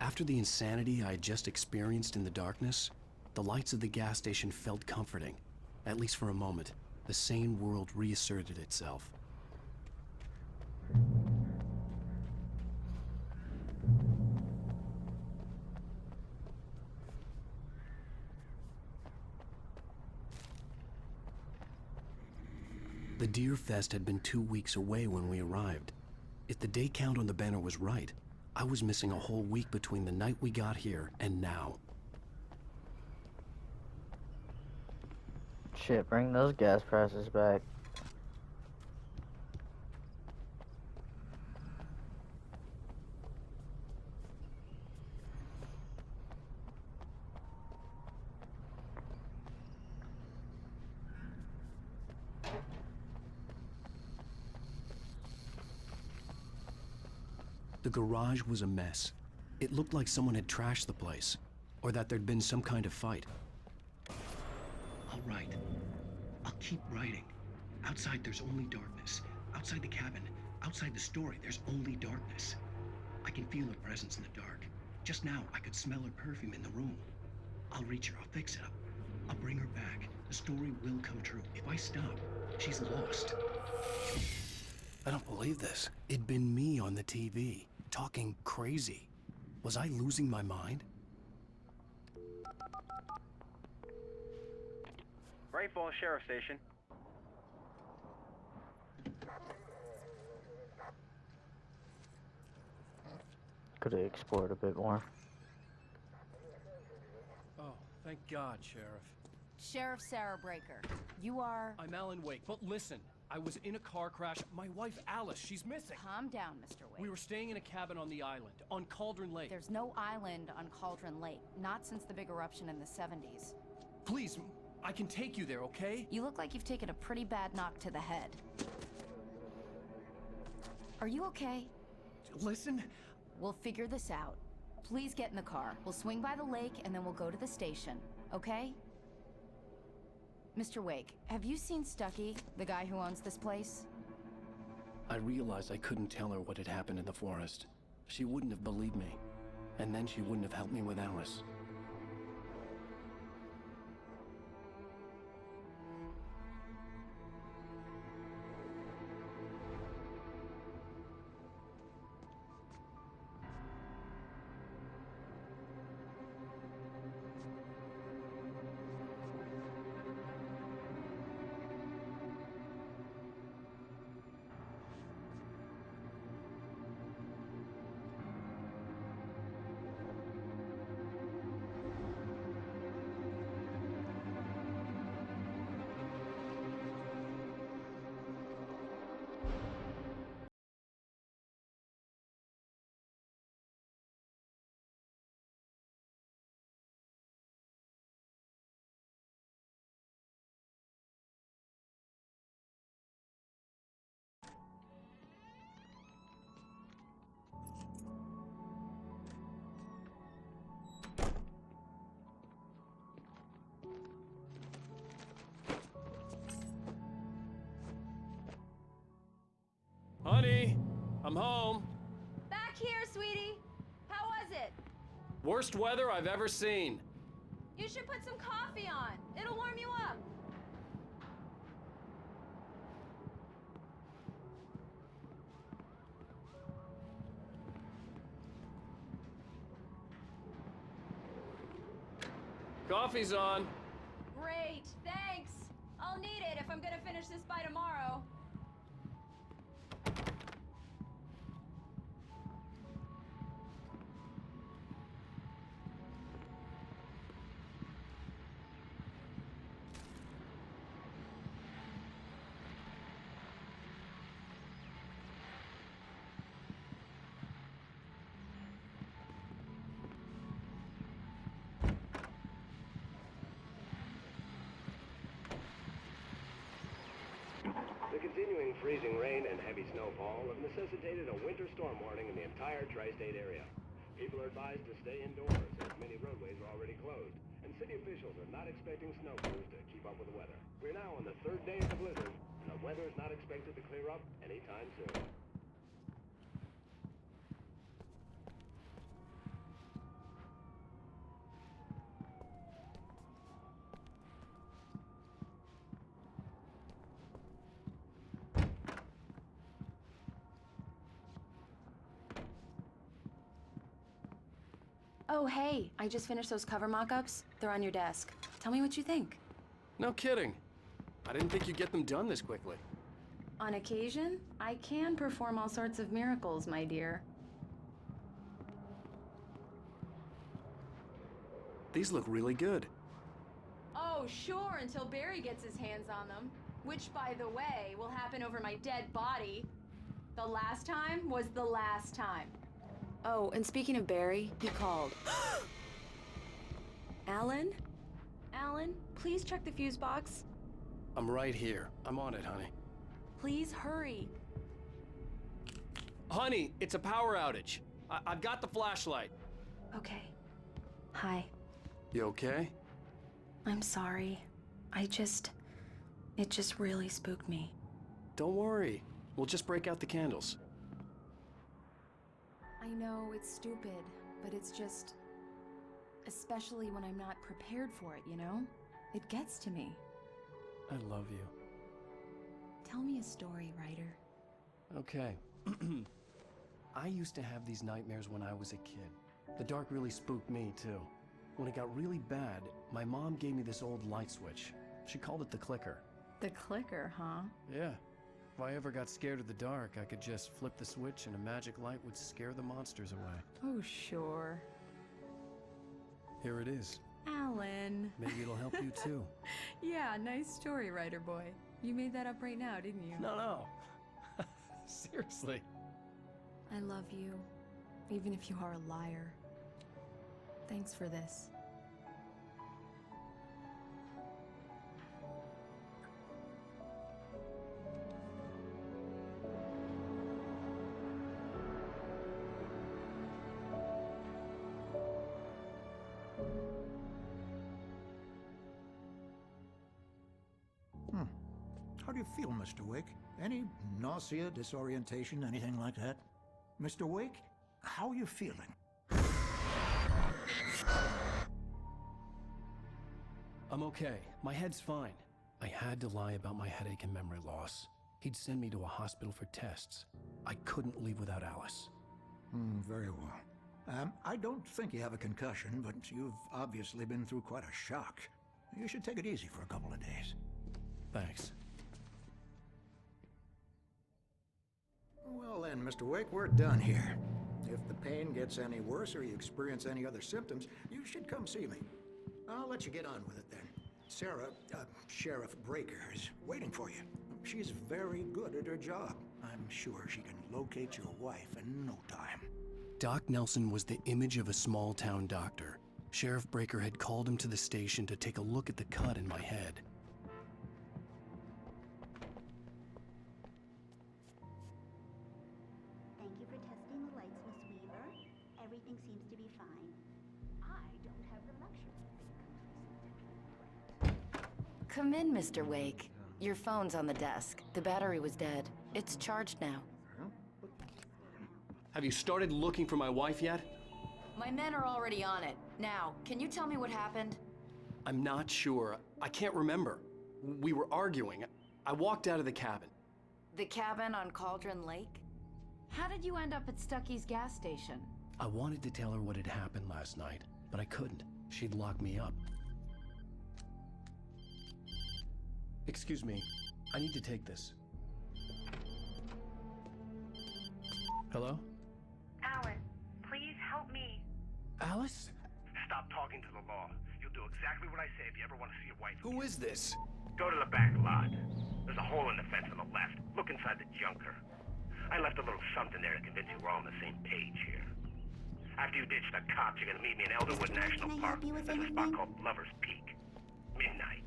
After the insanity I had just experienced in the darkness, the lights of the gas station felt comforting. At least for a moment, the sane world reasserted itself. The Deer Fest had been 2 weeks away when we arrived. If the day count on the banner was right, I was missing a whole week between the night we got here and now. Shit, bring those gas prices back. The garage was a mess. It looked like someone had trashed the place, or that there'd been some kind of fight. I'll write. I'll keep writing. Outside there's only darkness. Outside the cabin, outside the story, there's only darkness. I can feel her presence in the dark. Just now, I could smell her perfume in the room. I'll reach her, I'll fix it up. I'll bring her back. The story will come true. If I stop, she's lost. I don't believe this. It'd been me on the TV, talking crazy. Was I losing my mind? Great Falls Sheriff Station. Could have explored a bit more. Oh, thank God, Sheriff. Sheriff Sarah Breaker, you are... I'm Alan Wake, but listen, I was in a car crash. My wife, Alice, she's missing. Calm down, Mr. Wake. We were staying in a cabin on the island, on Cauldron Lake. There's no island on Cauldron Lake, not since the big eruption in the 70s. Please, I can take you there, okay? You look like you've taken a pretty bad knock to the head. Are you okay? Listen. We'll figure this out. Please get in the car. We'll swing by the lake and then we'll go to the station, okay? Mr. Wake, have you seen Stucky, the guy who owns this place? I realized I couldn't tell her what had happened in the forest. She wouldn't have believed me. And then she wouldn't have helped me with Alice. Honey, I'm home. Back here, sweetie. How was it? Worst weather I've ever seen. You should put some coffee on. It'll warm you up. Coffee's on. Great, thanks. I'll need it if I'm gonna finish this by tomorrow. The continuing freezing rain and heavy snowfall have necessitated a winter storm warning in the entire tri-state area. People are advised to stay indoors as many roadways are already closed, and city officials are not expecting snow crews to keep up with the weather. We're now on the third day of the blizzard, and the weather is not expected to clear up anytime soon. Oh, hey, I just finished those cover mock-ups. They're on your desk. Tell me what you think. No kidding. I didn't think you'd get them done this quickly. On occasion, I can perform all sorts of miracles, my dear. These look really good. Oh, sure, until Barry gets his hands on them. Which, by the way, will happen over my dead body. The last time was the last time. Oh, and speaking of Barry, he called. Alan? Alan, please check the fuse box. I'm right here. I'm on it, honey. Please hurry. Honey, it's a power outage. I've got the flashlight. Okay. Hi. You okay? I'm sorry. It just really spooked me. Don't worry. We'll just break out the candles. I know it's stupid, but it's just... especially when I'm not prepared for it, you know? It gets to me. I love you. Tell me a story, writer. Okay. I used to have these nightmares when I was a kid. The dark really spooked me, too. When it got really bad, my mom gave me this old light switch. She called it the clicker. The clicker, huh? Yeah. If I ever got scared of the dark, I could just flip the switch and a magic light would scare the monsters away. Oh, sure. Here it is. Alan. Maybe it'll help you, too. Yeah, nice story, writer boy. You made that up right now, didn't you? No. Seriously. I love you, even if you are a liar. Thanks for this. How do you feel, Mr. Wake? Any nausea, disorientation, anything like that? Mr. Wake, how are you feeling? I'm okay. My head's fine. I had to lie about my headache and memory loss. He'd send me to a hospital for tests. I couldn't leave without Alice. Very well. I don't think you have a concussion, but you've obviously been through quite a shock. You should take it easy for a couple of days. Thanks. Well then, Mr. Wake, we're done here. If the pain gets any worse or you experience any other symptoms, you should come see me. I'll let you get on with it then. Sarah, Sheriff Breaker, is waiting for you. She's very good at her job. I'm sure she can locate your wife in no time. Doc Nelson was the image of a small-town doctor. Sheriff Breaker had called him to the station to take a look at the cut in my head. Thank you for testing the lights, Miss Weaver. Everything seems to be fine. I don't have the luxury of being complacent. Come in, Mr. Wake. Your phone's on the desk. The battery was dead. It's charged now. Have you started looking for my wife yet? My men are already on it. Now, can you tell me what happened? I'm not sure. I can't remember. We were arguing. I walked out of the cabin. The cabin on Cauldron Lake? How did you end up at Stucky's gas station? I wanted to tell her what had happened last night, but I couldn't. She'd lock me up. Excuse me. I need to take this. Hello? Alan, please help me. Alice? Stop talking to the law. You'll do exactly what I say if you ever want to see your wife. Who is this? Go to the back lot. There's a hole in the fence on the left. Look inside the junker. I left a little something there to convince you we're all on the same page here. After you ditch the cops, you're gonna meet me in Elderwood National Can I Park. help you with There's a spot anything? called Lover's Peak. Midnight.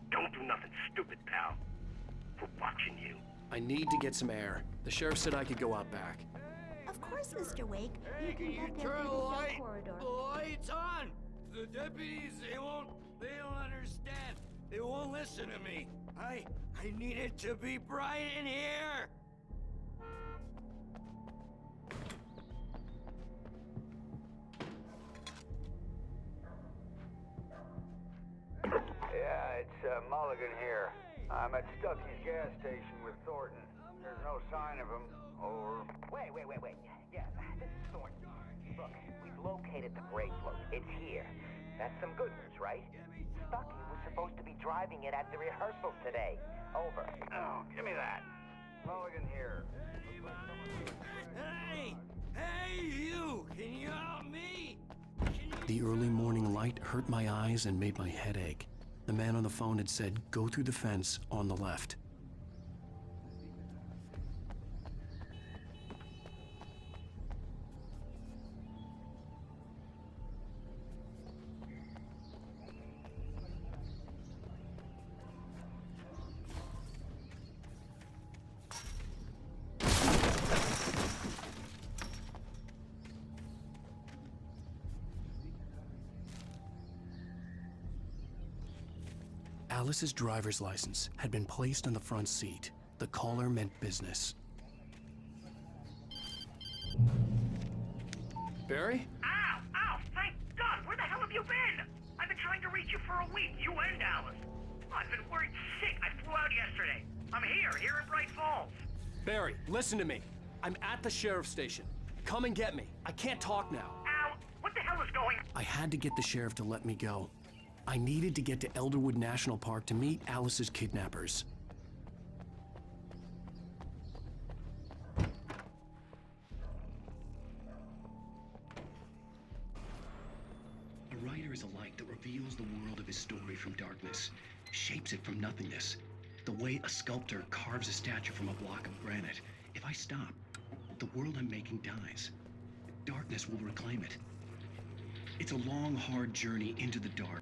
Don't do nothing stupid, pal. We're watching you. I need to get some air. The sheriff said I could go out back. Of course, Mr. Wake. You can get there Turn through the the light! shell corridor. The light's on! The deputies, they don't understand. They won't listen to me. I need it to be bright in here! Yeah, it's Mulligan here. I'm at Stucky's gas station with Thornton. There's no sign of him, or... Wait. Yeah, this is Thornton. Look, we've located the brake float. It's here. That's some good news, right? Stucky was supposed to be driving it at the rehearsal today. Over. Oh, give me that. Mulligan here. Hey! Hey, you! Can you help me? The early morning light hurt my eyes and made my head ache. The man on the phone had said, go through the fence on the left. Alice's driver's license had been placed on the front seat. The caller meant business. Barry? Ow! Ow! Thank God! Where the hell have you been? I've been trying to reach you for a week, you and Alice. I've been worried sick. I flew out yesterday. I'm here in Bright Falls. Barry, listen to me. I'm at the sheriff's station. Come and get me. I can't talk now. Ow! What the hell is going on? I had to get the sheriff to let me go. I needed to get to Elderwood National Park to meet Alice's kidnappers. A writer is a light that reveals the world of his story from darkness, shapes it from nothingness. The way a sculptor carves a statue from a block of granite. If I stop, the world I'm making dies. Darkness will reclaim it. It's a long, hard journey into the dark.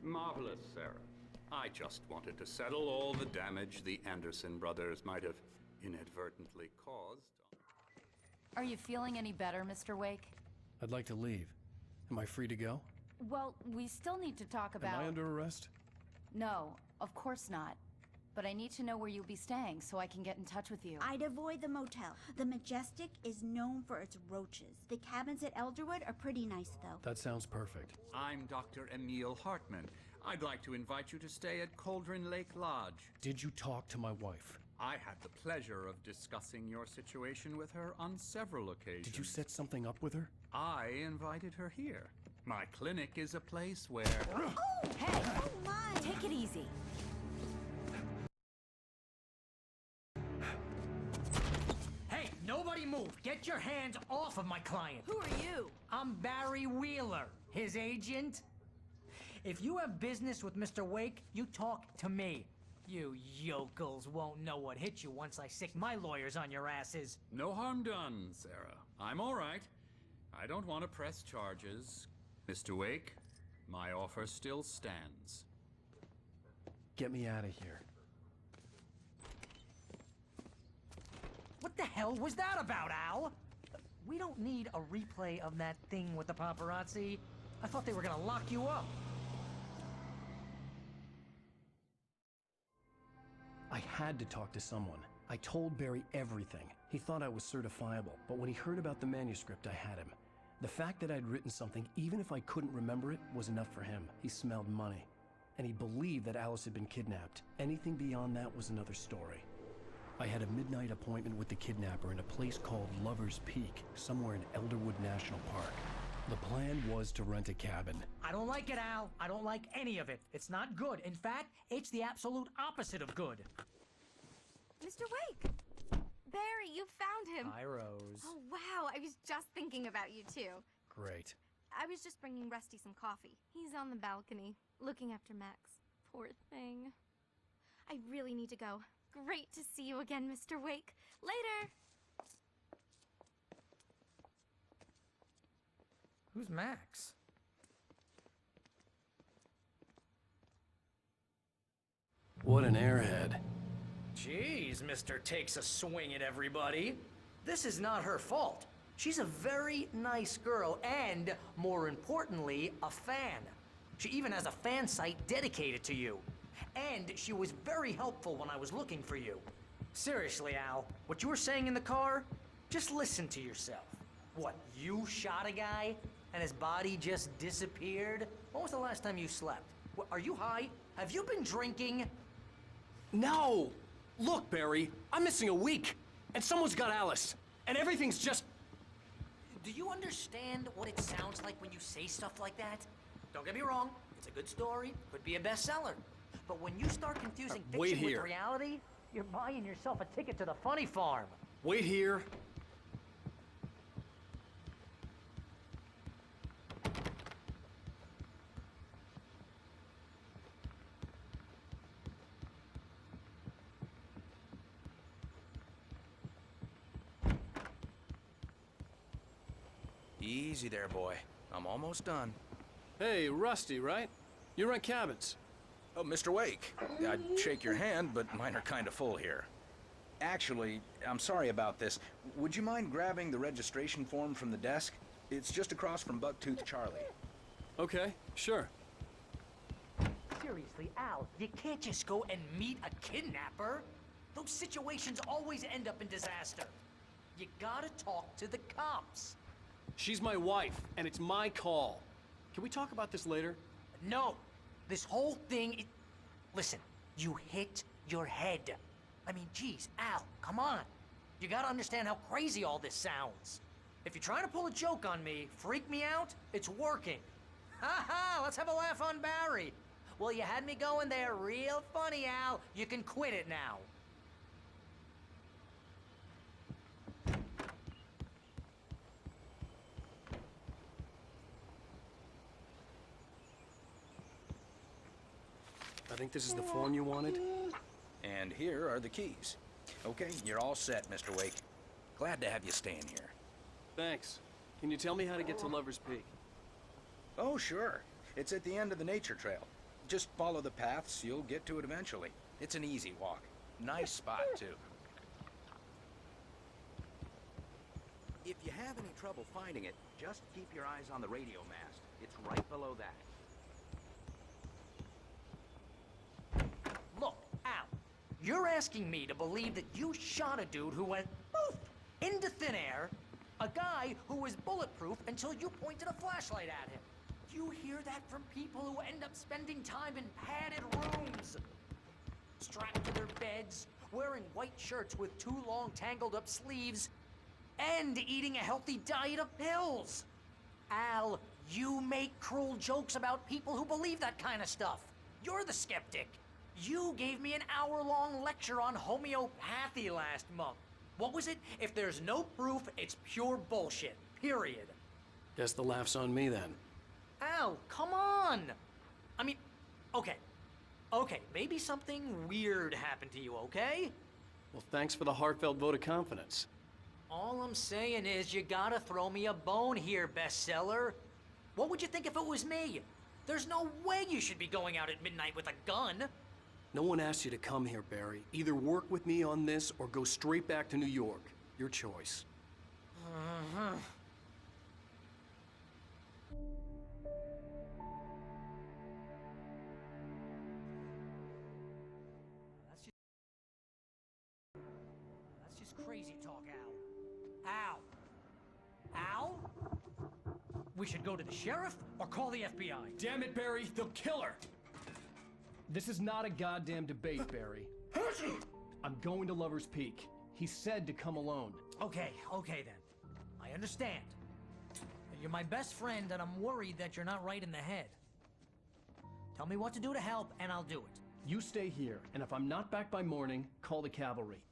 Marvelous, Sarah. I just wanted to settle all the damage the Anderson brothers might have inadvertently caused. Are you feeling any better, Mr. Wake? I'd like to leave. Am I free to go? Well, we still need to talk about... Am I under arrest? No, of course not. But I need to know where you'll be staying so I can get in touch with you. I'd avoid the motel. The Majestic is known for its roaches. The cabins at Elderwood are pretty nice, though. That sounds perfect. I'm Dr. Emil Hartman. I'd like to invite you to stay at Cauldron Lake Lodge. Did you talk to my wife? I had the pleasure of discussing your situation with her on several occasions. Did you set something up with her? I invited her here. My clinic is a place where... Oh, hey! Oh, my! Take it easy. Hey, nobody move! Get your hands off of my client! Who are you? I'm Barry Wheeler, his agent. If you have business with Mr. Wake, you talk to me. You yokels won't know what hit you once I sick my lawyers on your asses. No harm done, Sarah. I'm all right. I don't want to press charges. Mr. Wake, my offer still stands. Get me out of here. What the hell was that about, Al? We don't need a replay of that thing with the paparazzi. I thought they were gonna lock you up. I had to talk to someone. I told Barry everything. He thought I was certifiable, but when he heard about the manuscript, I had him. The fact that I'd written something, even if I couldn't remember it, was enough for him. He smelled money. And he believed that Alice had been kidnapped. Anything beyond that was another story. I had a midnight appointment with the kidnapper in a place called Lover's Peak, somewhere in Elderwood National Park. The plan was to rent a cabin. I don't like it, Al. I don't like any of it. It's not good. In fact, it's the absolute opposite of good. Mr. Wake! Barry, you found him! Hi, Rose. Oh, wow. I was just thinking about you, too. Great. I was just bringing Rusty some coffee. He's on the balcony, looking after Max. Poor thing. I really need to go. Great to see you again, Mr. Wake. Later! Who's Max? What an airhead. Jeez, Mr. Takes a swing at everybody. This is not her fault. She's a very nice girl and, more importantly, a fan. She even has a fan site dedicated to you. And she was very helpful when I was looking for you. Seriously, Al, what you were saying in the car, just listen to yourself. What, you shot a guy and his body just disappeared? When was the last time you slept? What, are you high? Have you been drinking? No! Look, Barry, I'm missing a week, and someone's got Alice, and everything's just... do you understand what it sounds like when you say stuff like that? Don't get me wrong, it's a good story, could be a bestseller. But when you start confusing wait fiction with here. reality, you're buying yourself a ticket to the funny farm. Wait here. Easy there, boy. I'm almost done. Hey, Rusty, right? You rent cabins. Oh, Mr. Wake. I'd shake your hand, but mine are kind of full here. Actually, I'm sorry about this. Would you mind grabbing the registration form from the desk? It's just across from Bucktooth Charlie. Okay, sure. Seriously, Al, you can't just go and meet a kidnapper. Those situations always end up in disaster. You gotta talk to the cops. She's my wife, and it's my call. Can we talk about this later? No. This whole thing. Listen, you hit your head. I mean, geez, Al, come on. You gotta understand how crazy all this sounds. If you're trying to pull a joke on me, freak me out, it's working. Ha ha, let's have a laugh on Barry. Well, you had me going there real funny, Al. You can quit it now. I think this is the form you wanted. And here are the keys. Okay, you're all set, Mr. Wake. Glad to have you staying here. Thanks. Can you tell me how to get to Lover's Peak? Oh, sure. It's at the end of the nature trail. Just follow the paths, you'll get to it eventually. It's an easy walk. Nice spot, too. If you have any trouble finding it, just keep your eyes on the radio mast. It's right below that. Look, Al, you're asking me to believe that you shot a dude who went poof into thin air, a guy who was bulletproof until you pointed a flashlight at him. You hear that from people who end up spending time in padded rooms, strapped to their beds, wearing white shirts with too long tangled up sleeves, and eating a healthy diet of pills. Al, you make cruel jokes about people who believe that kind of stuff. You're the skeptic. You gave me an hour-long lecture on homeopathy last month. What was it? If there's no proof, it's pure bullshit. Period. Guess the laugh's on me then. Al, come on! I mean, okay. Okay, maybe something weird happened to you, okay? Well, thanks for the heartfelt vote of confidence. All I'm saying is you gotta throw me a bone here, bestseller. What would you think if it was me? There's no way you should be going out at midnight with a gun. No one asked you to come here, Barry. Either work with me on this or go straight back to New York. Your choice. Uh-huh. That's just crazy talk, Al. Al? We should go to the sheriff or call the FBI. Damn it, Barry, they'll kill her! This is not a goddamn debate, Barry. I'm going to Lover's Peak. He said to come alone. Okay then. I understand. You're my best friend and I'm worried that you're not right in the head. Tell me what to do to help and I'll do it. You stay here, and if I'm not back by morning, call the cavalry.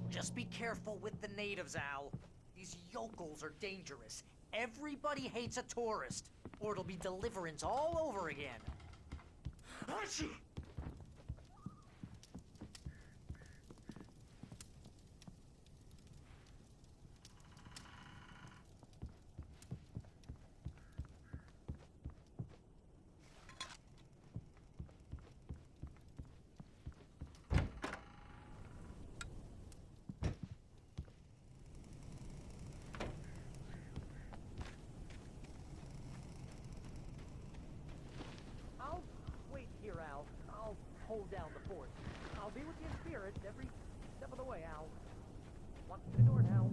Just be careful with the natives, Al. These yokels are dangerous. Everybody hates a tourist, or it'll be Deliverance all over again. I'll wait here, Al. I'll hold down the fort. I'll be with you in spirit every step of the way, Al. Lock the door now.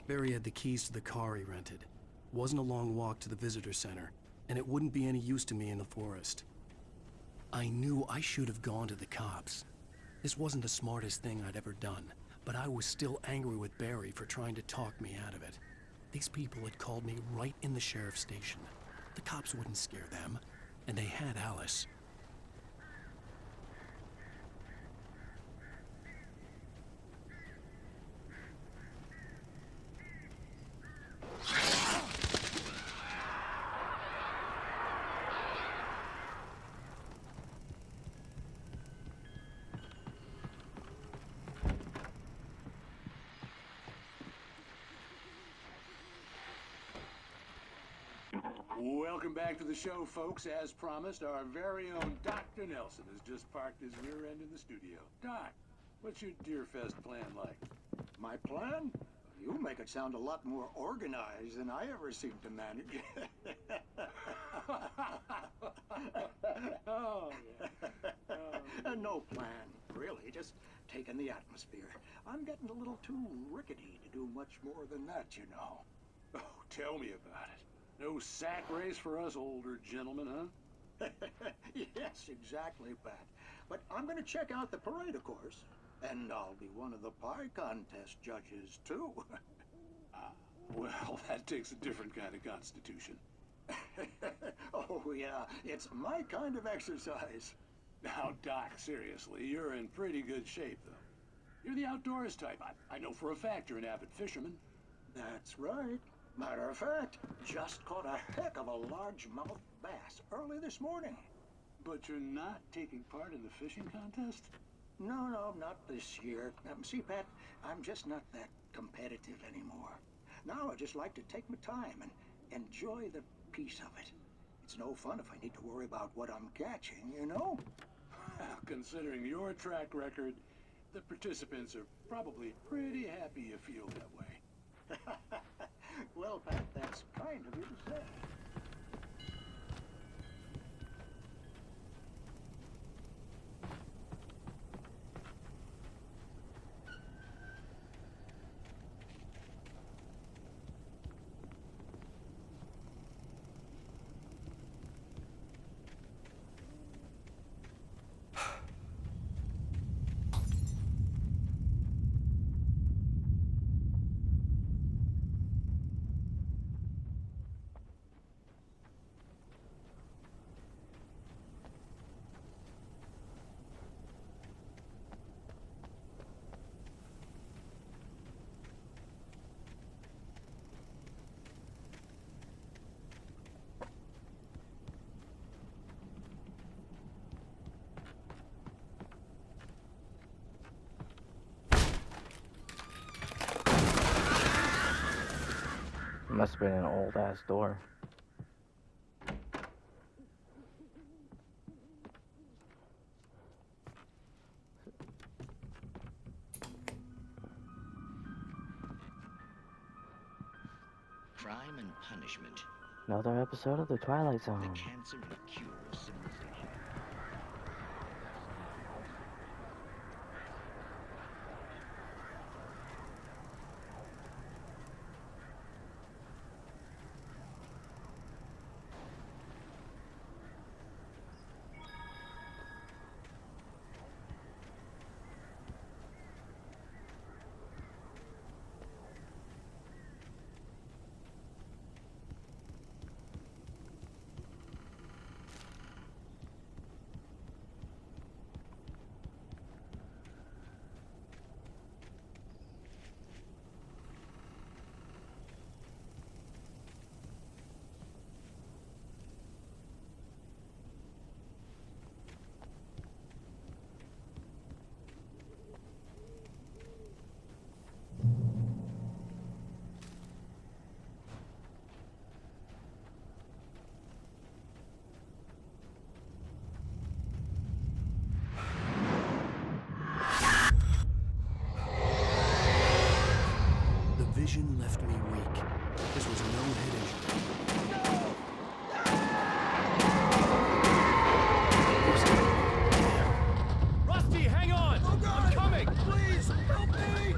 Barry had the keys to the car he rented. Wasn't a long walk to the visitor center, and it wouldn't be any use to me in the forest. I knew I should have gone to the cops. This wasn't the smartest thing I'd ever done, but I was still angry with Barry for trying to talk me out of it. These people had called me right in the sheriff's station. The cops wouldn't scare them, and they had Alice. Welcome back to the show, folks. As promised, our very own Dr. Nelson has just parked his rear end in the studio. Doc, what's your Deerfest plan like? My plan? You make it sound a lot more organized than I ever seem to manage. Oh, yeah. No plan, really. Just taking the atmosphere. I'm getting a little too rickety to do much more than that, you know. Oh, tell me about it. No sack race for us older gentlemen, huh? Yes, exactly, Pat. But I'm going to check out the parade, of course. And I'll be one of the pie contest judges, too. Well, that takes a different kind of constitution. Oh, yeah. It's my kind of exercise. Now, Doc, seriously, you're in pretty good shape, though. You're the outdoors type. I know for a fact you're an avid fisherman. That's right. Matter of fact, just caught a heck of a largemouth bass early this morning. But you're not taking part in the fishing contest? No, not this year. See, Pat, I'm just not that competitive anymore. Now I just like to take my time and enjoy the peace of it. It's no fun if I need to worry about what I'm catching, you know? Considering your track record, the participants are probably pretty happy you feel that way. Well, Pat, that's kind of you to say. Must have been an old ass door. Crime and punishment. Another episode of The Twilight Zone. The cancer and cure of civilization. Vision left me weak. This was no head injury. Rusty, hang on! Oh God! I'm coming! Please, help me!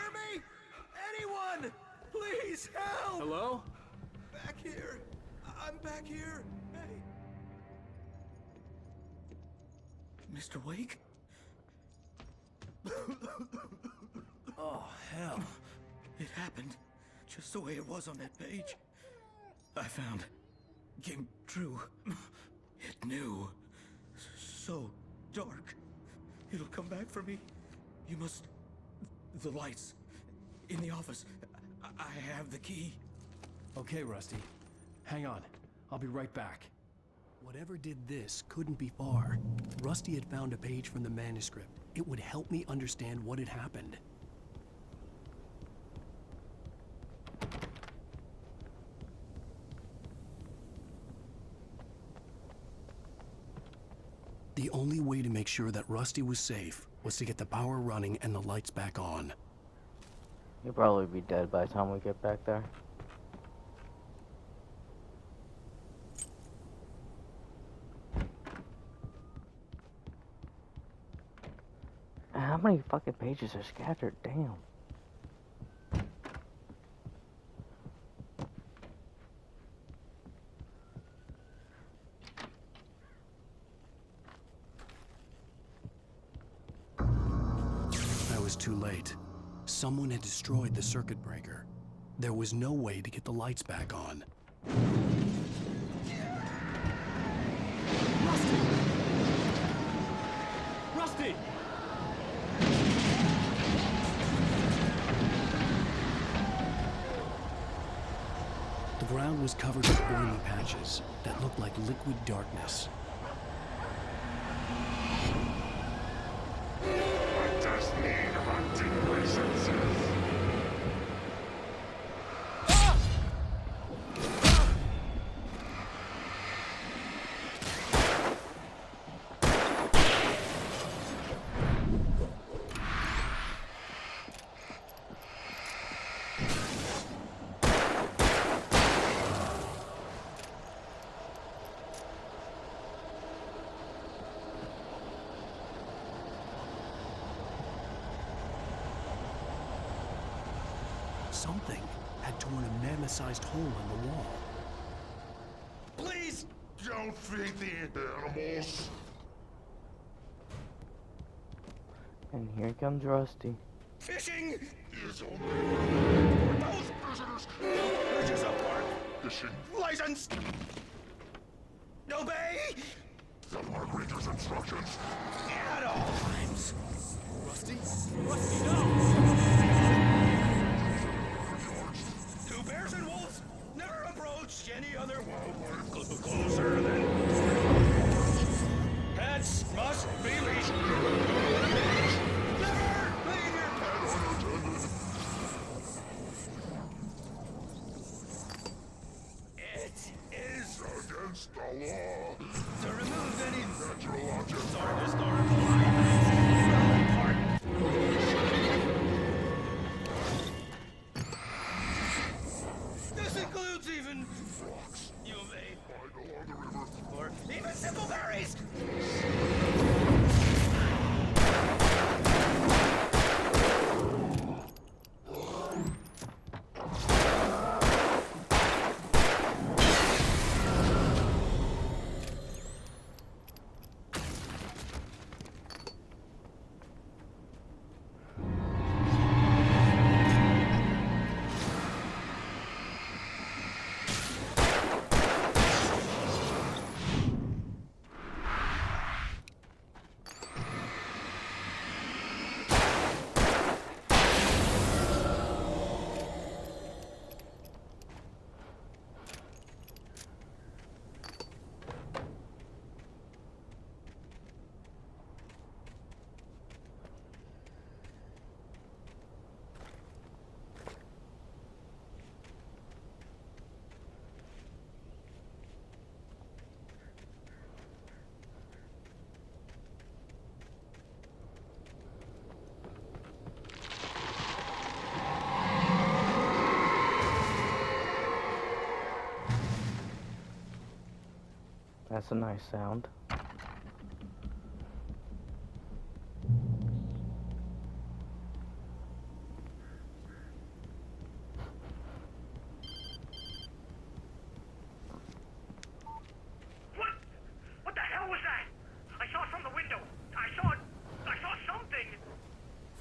hear me? Anyone? Please help! Hello? Back here. I'm back here. Hey. Mr. Wake? Oh, hell. It happened just the way it was on that page. I found. Came true. It knew. So dark. It'll come back for me. You must... The lights. In the office. I have the key. Okay, Rusty. Hang on. I'll be right back. Whatever did this couldn't be far. Rusty had found a page from the manuscript. It would help me understand what had happened. The only way to make sure that Rusty was safe was to get the power running and the lights back on. He'll probably be dead by the time we get back there. How many fucking pages are scattered? Damn. I was too late. Someone had destroyed the circuit breaker. There was no way to get the lights back on. Rusty! The ground was covered with oily patches that looked like liquid darkness. I just need about 2 senses. Something had torn a mammoth-sized hole in the wall. Please don't feed the animals. And here comes Rusty. Fishing is only those prisoners. Bridges apart. Fishing License. Obey. the Margarita's instructions. At all times. Rusty? Rusty, no! Two bears and wolves never approached any other wildlife closer than... Pets must be leashed. Never leave your pets unattended. It is against the law to remove any natural objects or historical items from the park. This includes even rocks. You may Find along the river. or even simple berries. That's a nice sound.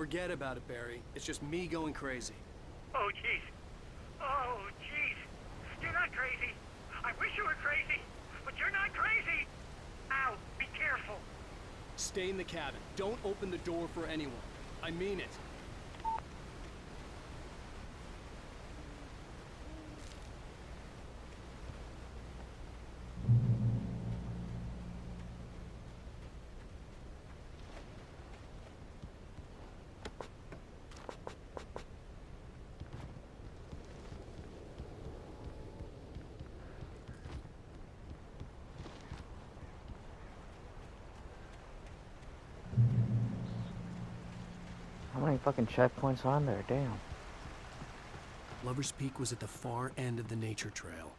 Forget about it, Barry. It's just me going crazy. Oh, jeez. Oh, jeez. You're not crazy. I wish you were crazy, but you're not crazy. Ow, be careful. Stay in the cabin. Don't open the door for anyone. I mean it. How many fucking checkpoints on there? Damn. Lover's Peak was at the far end of the nature trail.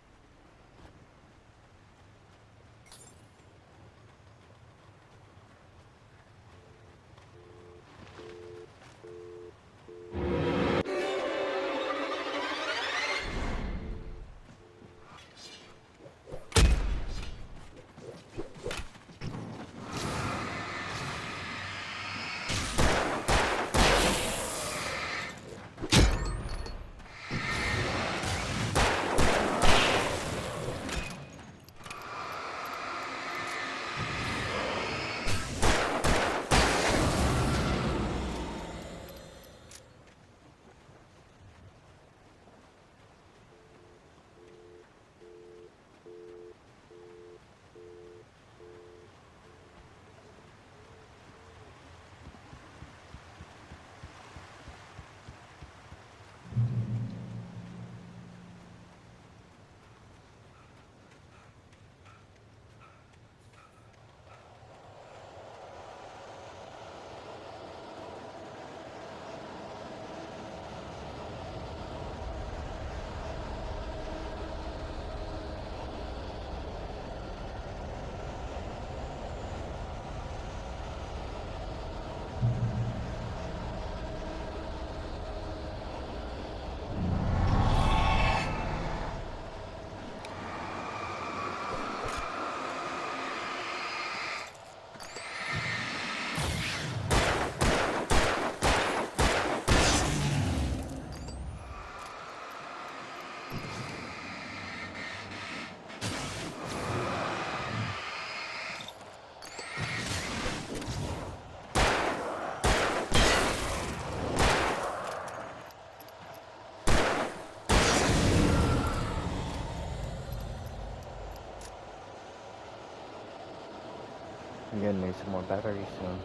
I'm gonna need some more batteries soon.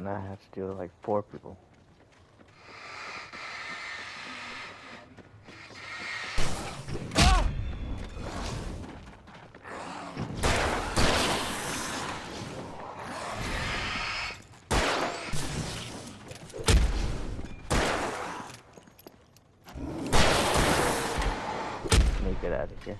Now I have to deal with like 4 people. Let me get out of here.